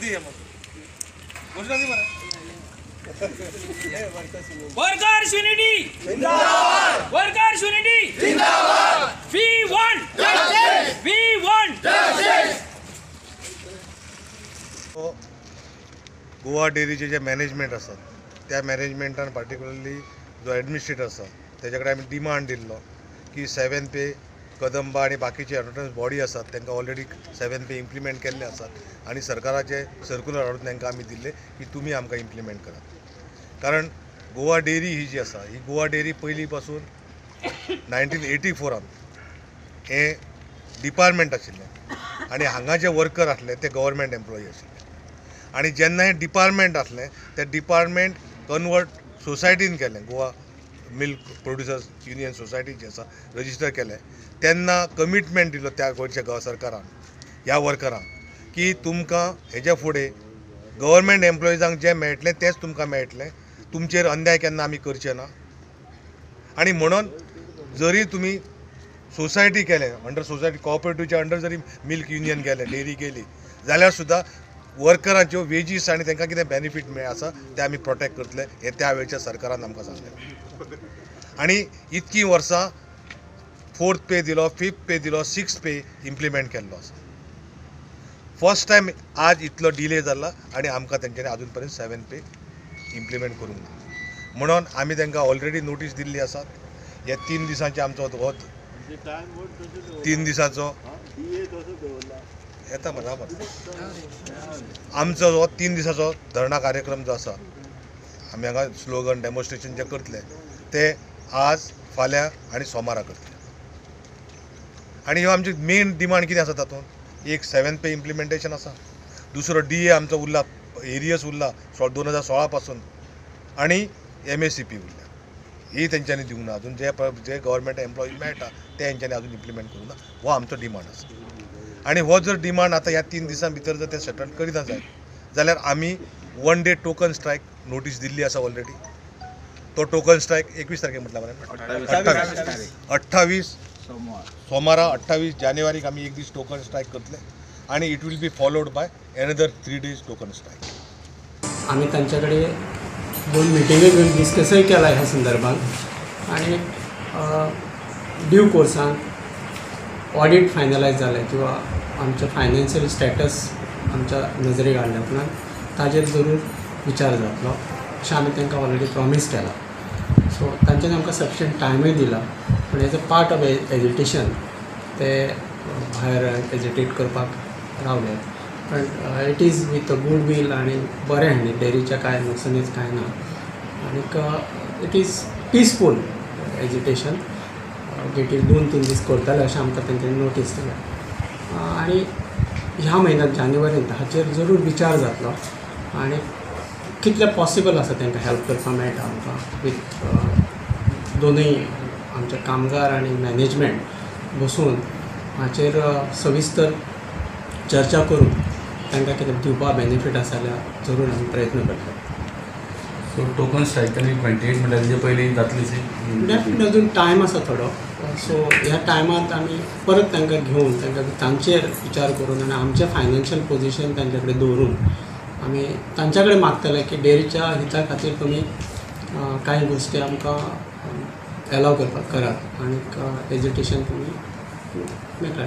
दी है घोषणा दी बरं. वर्कर्स युनिटी जिंदाबाद, वर्कर्स युनिटी जिंदाबाद. We want justice. गोवा डेअरीचे जे मॅनेजमेंट असतात त्या मॅनेजमेंटान पार्टिक्युलरली जो ॲडमिनिस्ट्रेटर आसा त्याच्याकडे आम्ही डिमांड दिल्लो की 7 पे कदंबा आणि बाकीचे अकाउंटन्स बॉडी असतात त्यांना ऑलरेडी 7 पे इम्प्लिमेंट केल्ले असतात आणि सरकाराचे सर्क्युलर हाडून त्यांना आम्ही दिले की तुम्ही आमकां इम्प्लिमेंट करा. कारण गोवा डेअरी ही जी आसा ही गोवा डेअरी पयलीं पासून 1984 हे डिपार्टमेंट आशिल्लें आणि हांगा जे वर्कर आसले ते गव्हर्मेंट एम्प्लॉई आशिल्ले आणि जेन्ना हे डिपार्टमेंट आसलें ते डिपार्टमेंट कन्वर्ट सोसायटीन केलें. Goa milk producers union society जी आसा रजिस्टर केलें तेन्ना कमिटमेंट दिलो त्या गोंयच्या सरकारान ह्या वर्करांक की तुमकां हेजे फुडें गव्हर्मेंट एम्प्लॉइजांक जें मेळटलें तेंच तुमकां मेळटलें, तुमचेर अन्याय केन्ना आमी करचे ना. आणि म्हणून जरी तुमी सोसायटी केलें अंडर सोसायटी कोऑपरेटिव्हच्या अंडर जरी मिल्क युनियन केलें डेअरी केली जाल्यार सुद्दां वर्करांच्यो वेजीस आनी तांकां कितें बेनिफीट मेळ आसा ते आमी प्रोटेक्ट करतले हे त्या वेळच्या सरकारान आमकां सांगलें. आनी इतकीं वर्सां 4th पे दिलो, 5th पे दिलो, 6th पे इम्प्लिमेंट केल्लो आसा. फर्स्ट टायम आज इतलो डिले जाला आनी आमकां तेंच्यांनी अजून पर्यंत 7 पे इम्प्लिमेंट करूंक ना. म्हणून आमी तांकां ऑलरेडी नोटीस दिल्ली आसात. हे 3 दिसांचे आमचो हो 3 दिसाचो येता बराबर आमचो जो 3 दिसाचो धरणा कार्यक्रम जो आसा आमी हांगा स्लोगन डेमॉन्स्ट्रेशन जे करतले ते आज फाल्यां आनी सोमारा करतले. आनी ह्यो आमची मेन डिमांड कितें आसा तातूंत एक 7 पे इम्प्लिमेंटेशन आसा, दुसरो DA आमचो उरला एरियस उरला 2016 पासून आनी MACP उरल्या ही तेंच्यांनी दिवंक ना. अजून जे गव्हर्मेंट एम्प्लॉई मेळटा ते हेंच्यांनी अजून इम्प्लिमेंट करूंक ना. हो आमचो डिमांड आसा. आणि हो जर डिमांड आता ह्या 3 दिसां भितर जर ते सेटल करिना जायत जाल्यार आमी 1 day token strike notice Delhi आसा ऑलरेडी. तो टोकन स्ट्रायक 21 तारखेक म्हटला मरे 28 सोमारा 28 जानेवारीक आमी एक दीस टोकन स्ट्रायक करतले आणि it will be followed by another 3 days token strike. आम्ही त्यांच्याकडे 2 मिटिंगे घेऊन डिस्कसही केला ह्या संदर्भात आणि ड्यू कोर्सान ऑडिट फायनलायज जालें किंवा आमचें फायनान्शियल स्टेटस आमच्या नजरेक हाडल्या उपरांत ताजेर जरूर विचार जातलो अशें आमी तांकां ऑलरेडी प्रॉमीस केला. सो तांच्यांनी आमकां सफिशियंट टायमूय दिला पूण as a part of education ते भायर एज्युटेट करपाक रावले. पण it is with a good will आनी बरें आनी डेअरीच्या कांय नुकसानीच कांय ना आनीक इट इज पिसफूल एज्युटेशन. गेटीर 2-3 दीस करताले अशें आमकां तेंच्यांनी नोटीस दिल्या आनी ह्या म्हयन्यांत जानेवारींत हाचेर जरूर विचार जातलो आनी कितलें पॉसिबल आसा तांकां हेल्प करपाक मेळटा आमकां विथ दोनूय आमचे कामगार आनी मॅनेजमेंट बसून हाचेर सविस्तर चर्चा करून तांकां कितें दिवपा बेनिफीट आसा जाल्यार जरूर आमी प्रयत्न करतले. सो टोकन स्ट्रायक 28 म्हणल्यार तेजे पयलीं जातली डेफिनेट अजून टायम आसा थोडो. सो ह्या टायमांत आमी परत तांकां घेवन तांचेर विचार करून आनी आमचें फायनान्शियल पोजिशन तांचे कडेन दवरून आमी तांच्या कडेन मागतले की डेअरीच्या हिता खातीर तुमी कांय गोश्टी आमकां एलाव करपाक करात आनीक एज्युकेशन तुमी मेळटा.